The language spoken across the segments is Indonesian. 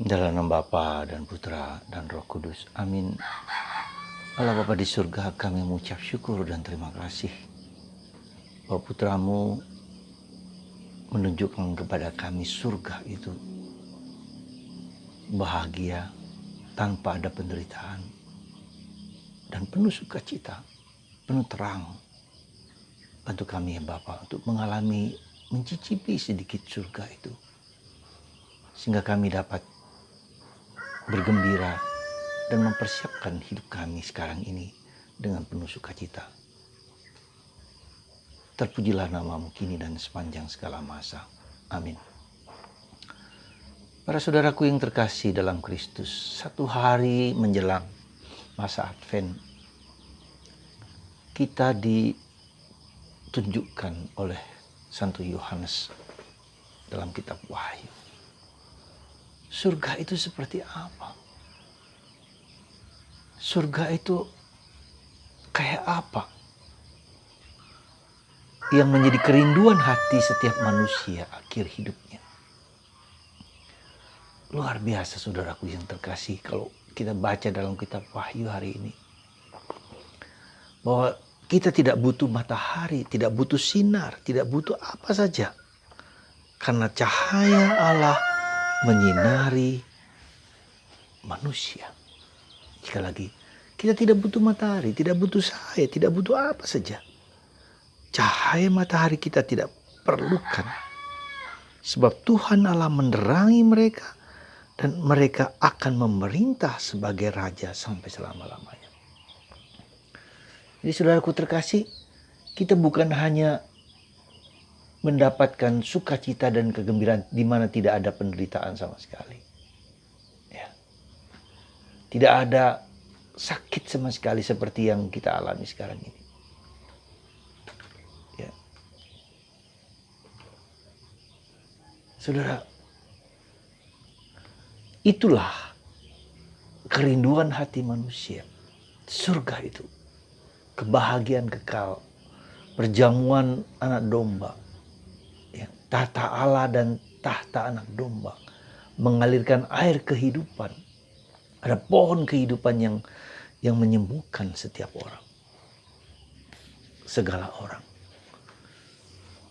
Dalam nama Bapa dan Putra dan Roh Kudus. Amin. Allah Bapa di surga, kami mengucap syukur dan terima kasih bahwa Putramu menunjukkan kepada kami surga itu bahagia tanpa ada penderitaan dan penuh sukacita, penuh terang. Bantu kami ya Bapa untuk mencicipi sedikit surga itu, sehingga kami dapat bergembira dan mempersiapkan hidup kami sekarang ini dengan penuh sukacita. Terpujilah namamu kini dan sepanjang segala masa. Amin. Para saudaraku yang terkasih dalam Kristus, satu hari menjelang masa Advent, kita ditunjukkan oleh Santo Yohanes dalam kitab Wahyu. Surga itu seperti apa? Surga itu kayak apa? Yang menjadi kerinduan hati setiap manusia akhir hidupnya. Luar biasa saudaraku yang terkasih kalau kita baca dalam kitab Wahyu hari ini. Bahwa kita tidak butuh matahari, tidak butuh sinar, tidak butuh apa saja. Karena cahaya Allah menyinari manusia. Sekali lagi, kita tidak butuh matahari, tidak butuh cahaya, tidak butuh apa saja. Cahaya matahari kita tidak perlukan. Sebab Tuhan Allah menerangi mereka dan mereka akan memerintah sebagai raja sampai selama-lamanya. Jadi saudaraku terkasih, kita bukan hanya mendapatkan sukacita dan kegembiraan di mana tidak ada penderitaan sama sekali. Ya. Tidak ada sakit sama sekali seperti yang kita alami sekarang ini. Ya. Saudara, itulah kerinduan hati manusia. Surga itu, kebahagiaan kekal, perjamuan anak domba. Tahta Allah dan tahta anak domba mengalirkan air kehidupan. Ada pohon kehidupan yang menyembuhkan setiap orang. Segala orang.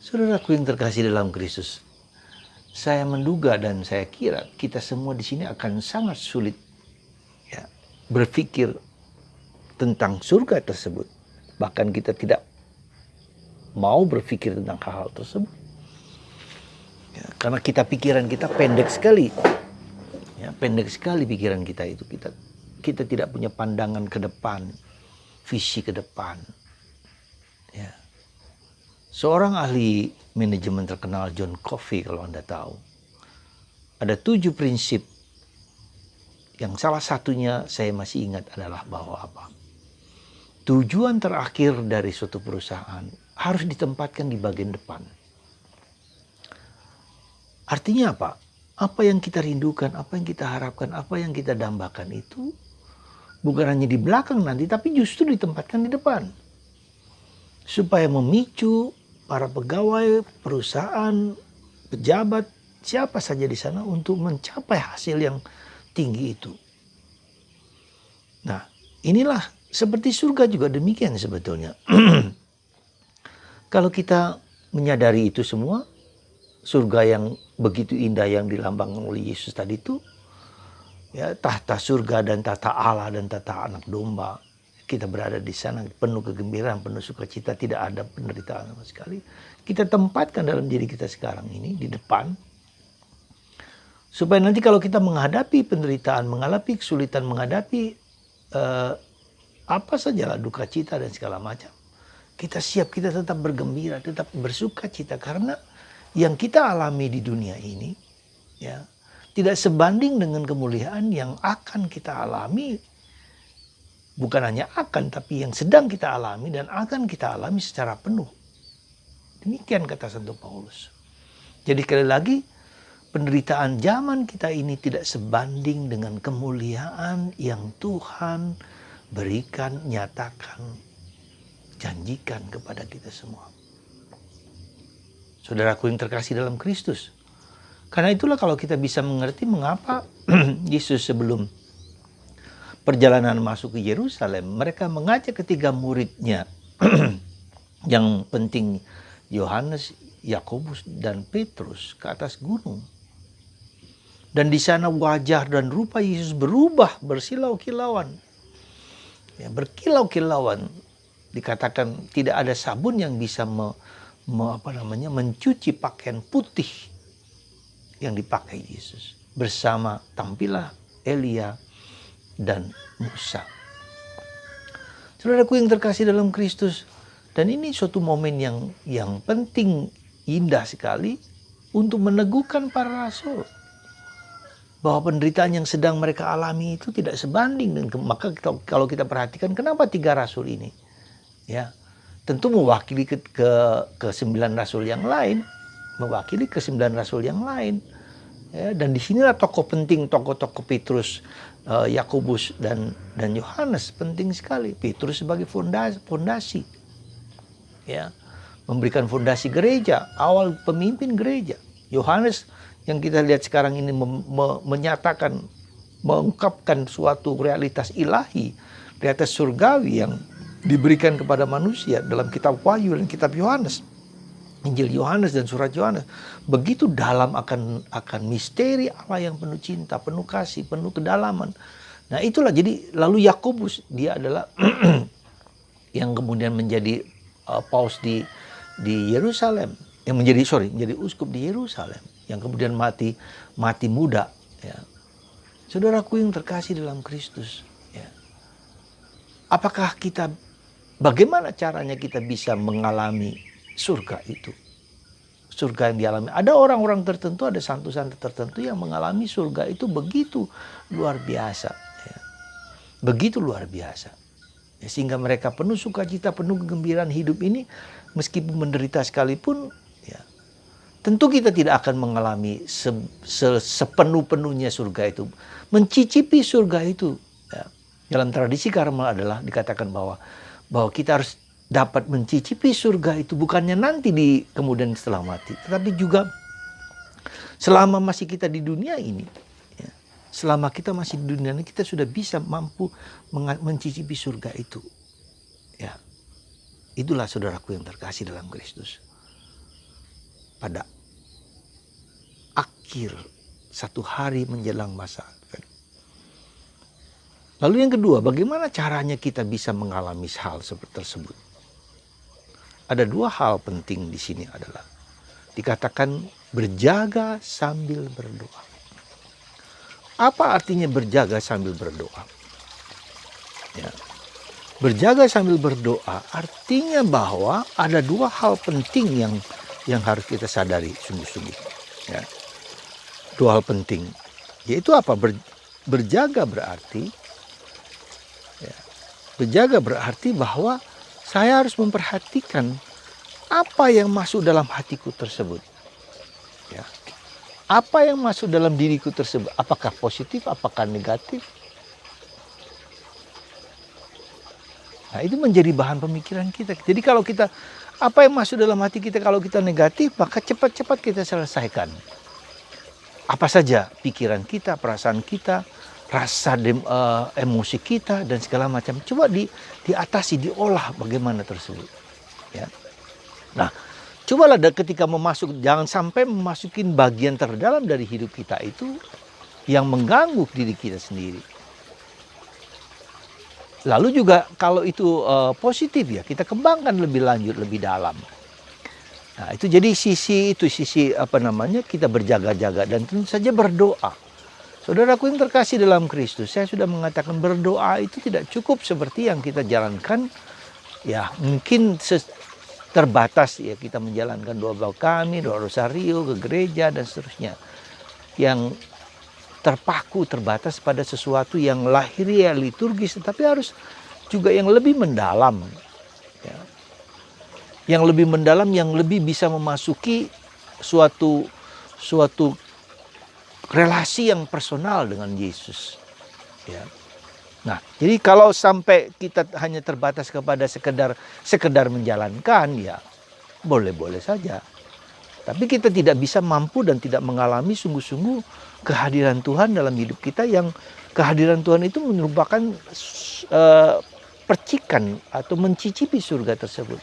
Saudaraku yang terkasih dalam Kristus, saya menduga dan saya kira kita semua di sini akan sangat sulit ya, berpikir tentang surga tersebut. Bahkan kita tidak mau berpikir tentang hal-hal tersebut. Ya, karena pikiran kita pendek sekali. Ya, pendek sekali pikiran kita itu. Kita tidak punya pandangan ke depan, visi ke depan. Ya. Seorang ahli manajemen terkenal, John Covey, kalau Anda tahu, ada 7 prinsip yang salah satunya saya masih ingat adalah bahwa apa? Tujuan terakhir dari suatu perusahaan harus ditempatkan di bagian depan. Artinya apa? Apa yang kita rindukan, apa yang kita harapkan, apa yang kita dambakan itu bukan hanya di belakang nanti, tapi justru ditempatkan di depan. Supaya memicu para pegawai, perusahaan, pejabat, siapa saja di sana untuk mencapai hasil yang tinggi itu. Nah, inilah seperti surga juga demikian sebetulnya. Kalau kita menyadari itu semua, surga yang begitu indah yang dilambangkan oleh Yesus tadi itu, ya, tahta surga dan tahta Allah dan tahta anak domba. Kita berada di sana penuh kegembiraan, penuh sukacita, tidak ada penderitaan sama sekali. Kita tempatkan dalam diri kita sekarang ini di depan, supaya nanti kalau kita menghadapi penderitaan, menghadapi kesulitan, menghadapi apa sajalah duka cita dan segala macam, kita siap, kita tetap bergembira, tetap bersukacita karena yang kita alami di dunia ini ya tidak sebanding dengan kemuliaan yang akan kita alami, bukan hanya akan tapi yang sedang kita alami dan akan kita alami secara penuh. Demikian kata Santo Paulus. Jadi sekali lagi, penderitaan zaman kita ini tidak sebanding dengan kemuliaan yang Tuhan berikan, nyatakan, janjikan kepada kita semua. Saudaraku yang terkasih dalam Kristus, Karena itulah kalau kita bisa mengerti mengapa Yesus sebelum perjalanan masuk ke Yerusalem, mereka mengajak ketiga muridnya yang penting Yohanes, Yakobus, dan Petrus ke atas gunung. Dan di sana wajah dan rupa Yesus berubah bersilau-kilauan. Ya, berkilau-kilauan. Dikatakan tidak ada sabun yang bisa mencuci pakaian putih yang dipakai Yesus. Bersama tampilah Elia dan Musa. Saudaraku yang terkasih dalam Kristus, dan ini suatu momen yang penting, indah sekali untuk meneguhkan para rasul bahwa penderitaan yang sedang mereka alami itu tidak sebanding dengan maka kalau kita perhatikan kenapa 3 rasul ini, ya tentu mewakili ke 9 rasul yang lain, mewakili ke 9 rasul yang lain, ya, dan disinilah tokoh penting, tokoh-tokoh Petrus, Yakobus dan Yohanes penting sekali. Petrus sebagai fondasi, ya, memberikan fondasi gereja, awal pemimpin gereja. Yohanes yang kita lihat sekarang ini menyatakan, mengungkapkan suatu realitas ilahi, realitas surgawi yang diberikan kepada manusia dalam kitab Wahyu dan kitab Yohanes, Injil Yohanes dan surat Yohanes. Begitu dalam akan misteri Allah yang penuh cinta, penuh kasih, penuh kedalaman. Nah itulah, jadi lalu Yakobus, dia adalah yang kemudian menjadi paus di Yerusalem, yang menjadi uskup di Yerusalem, yang kemudian mati muda, ya. Saudaraku yang terkasih dalam Kristus, ya. Apakah bagaimana caranya kita bisa mengalami surga itu? Surga yang dialami. Ada orang-orang tertentu, ada santu-santu tertentu yang mengalami surga itu begitu luar biasa, ya. Begitu luar biasa, ya, sehingga mereka penuh sukacita, penuh kegembiraan hidup ini meskipun menderita sekalipun. Tentu kita tidak akan mengalami sepenuh-penuhnya surga itu. Mencicipi surga itu. Ya. Dalam tradisi Karmel adalah dikatakan bahwa kita harus dapat mencicipi surga itu bukannya nanti di kemudian setelah mati. Tetapi juga selama masih kita di dunia ini. Ya. Selama kita masih di dunia ini kita sudah bisa mampu mencicipi surga itu. Ya. Itulah saudaraku yang terkasih dalam Kristus. Pada akhir satu hari menjelang masa akhir. Lalu yang kedua, bagaimana caranya kita bisa mengalami hal seperti tersebut? Ada 2 hal penting di sini adalah dikatakan berjaga sambil berdoa. Apa artinya berjaga sambil berdoa? Ya. Berjaga sambil berdoa artinya bahwa ada 2 hal penting yang harus kita sadari sungguh-sungguh, ya. 2 hal penting, yaitu apa? Berjaga berarti, ya, berjaga berarti bahwa saya harus memperhatikan apa yang masuk dalam hatiku tersebut, ya. Apa yang masuk dalam diriku tersebut, apakah positif, apakah negatif? Nah itu menjadi bahan pemikiran kita. Jadi kalau apa yang masuk dalam hati kita, kalau kita negatif, maka cepat-cepat kita selesaikan. Apa saja pikiran kita, perasaan kita, rasa emosi kita, dan segala macam. Coba diatasi, diolah bagaimana tersebut. Ya. Nah, cobalah ketika jangan sampai memasukin bagian terdalam dari hidup kita itu yang mengganggu diri kita sendiri. Lalu juga kalau itu positif, ya kita kembangkan lebih lanjut, lebih dalam. Nah itu jadi sisi kita berjaga-jaga dan tentu saja berdoa. Saudaraku yang terkasih dalam Kristus, saya sudah mengatakan berdoa itu tidak cukup seperti yang kita jalankan. Ya mungkin terbatas, ya kita menjalankan doa kami, doa rosario, ke gereja dan seterusnya. Yang terbatas pada sesuatu yang lahiriah, liturgis, tetapi harus juga yang lebih mendalam, ya. Yang lebih mendalam, yang lebih bisa memasuki suatu relasi yang personal dengan Yesus, ya. Nah, jadi kalau sampai kita hanya terbatas kepada sekedar menjalankan, ya boleh-boleh saja. Tapi kita tidak bisa mampu dan tidak mengalami sungguh-sungguh kehadiran Tuhan dalam hidup kita, yang kehadiran Tuhan itu merupakan percikan atau mencicipi surga tersebut.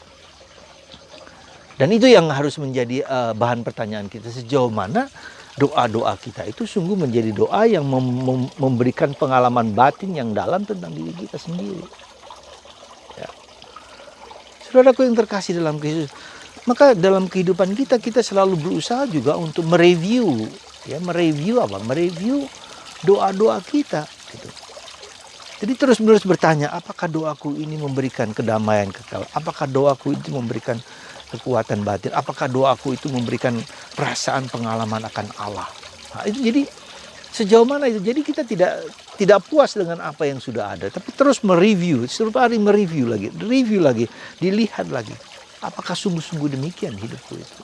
Dan itu yang harus menjadi bahan pertanyaan kita, sejauh mana doa-doa kita itu sungguh menjadi doa yang memberikan pengalaman batin yang dalam tentang diri kita sendiri. Ya. Saudaraku yang terkasih dalam Kristus, maka dalam kehidupan kita, kita selalu berusaha juga untuk mereview, ya, mereview apa? Mereview doa-doa kita. Gitu. Jadi terus-menerus bertanya, apakah doaku ini memberikan kedamaian kekal? Apakah doaku itu memberikan kekuatan batin? Apakah doaku itu memberikan perasaan pengalaman akan Allah? Nah, itu jadi sejauh mana itu? Jadi kita tidak puas dengan apa yang sudah ada, tapi terus mereview, setiap hari mereview lagi, review lagi, dilihat lagi. Apakah sungguh-sungguh demikian hidupku itu?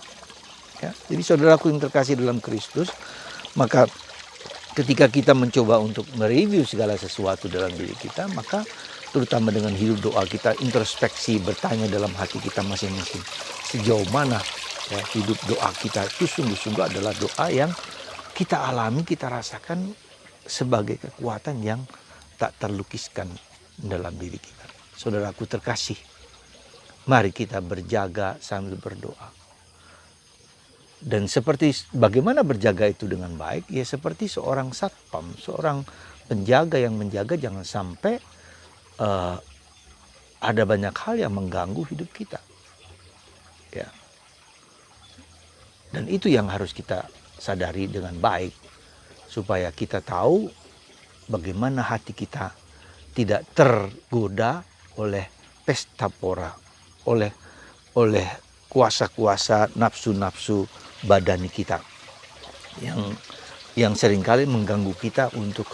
Ya, jadi saudaraku yang terkasih dalam Kristus, maka ketika kita mencoba untuk mereview segala sesuatu dalam diri kita, maka terutama dengan hidup doa kita, introspeksi, bertanya dalam hati kita masing-masing, sejauh mana ya, hidup doa kita itu sungguh-sungguh adalah doa yang kita alami, kita rasakan sebagai kekuatan yang tak terlukiskan dalam diri kita. Saudaraku terkasih, mari kita berjaga sambil berdoa. Dan seperti bagaimana berjaga itu dengan baik, ya seperti seorang satpam, seorang penjaga yang menjaga jangan sampai ada banyak hal yang mengganggu hidup kita. Ya. Dan itu yang harus kita sadari dengan baik, supaya kita tahu bagaimana hati kita tidak tergoda oleh pesta pora, oleh kuasa-kuasa nafsu-nafsu badani kita yang seringkali mengganggu kita untuk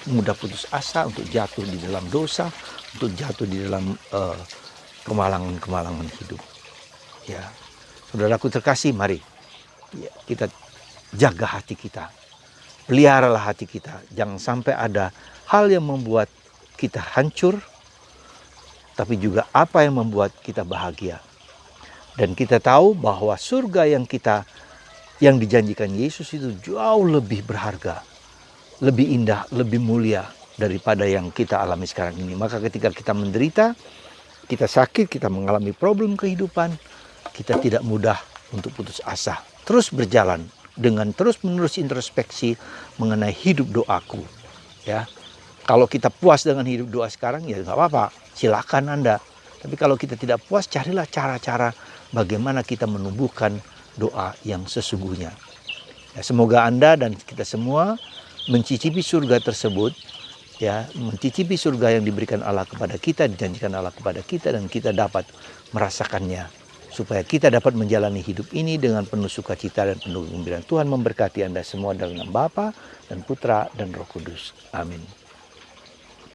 mudah putus asa, untuk jatuh di dalam dosa, untuk jatuh di dalam kemalangan-kemalangan hidup. Ya, saudaraku terkasih, mari ya, kita jaga hati kita, peliharalah hati kita, jangan sampai ada hal yang membuat kita hancur, tapi juga apa yang membuat kita bahagia. Dan kita tahu bahwa surga yang dijanjikan Yesus itu jauh lebih berharga, lebih indah, lebih mulia daripada yang kita alami sekarang ini. Maka ketika kita menderita, kita sakit, kita mengalami problem kehidupan, kita tidak mudah untuk putus asa. Terus berjalan dengan terus-menerus introspeksi mengenai hidup doaku. Ya, kalau kita puas dengan hidup doa sekarang, ya nggak apa-apa, silakan Anda. Tapi kalau kita tidak puas, carilah cara-cara bagaimana kita menumbuhkan doa yang sesungguhnya. Ya, semoga Anda dan kita semua mencicipi surga tersebut, ya, mencicipi surga yang diberikan Allah kepada kita, dijanjikan Allah kepada kita, dan kita dapat merasakannya, supaya kita dapat menjalani hidup ini dengan penuh sukacita dan penuh gembira. Tuhan memberkati Anda semua dalam nama Bapa dan Putra dan Roh Kudus. Amin.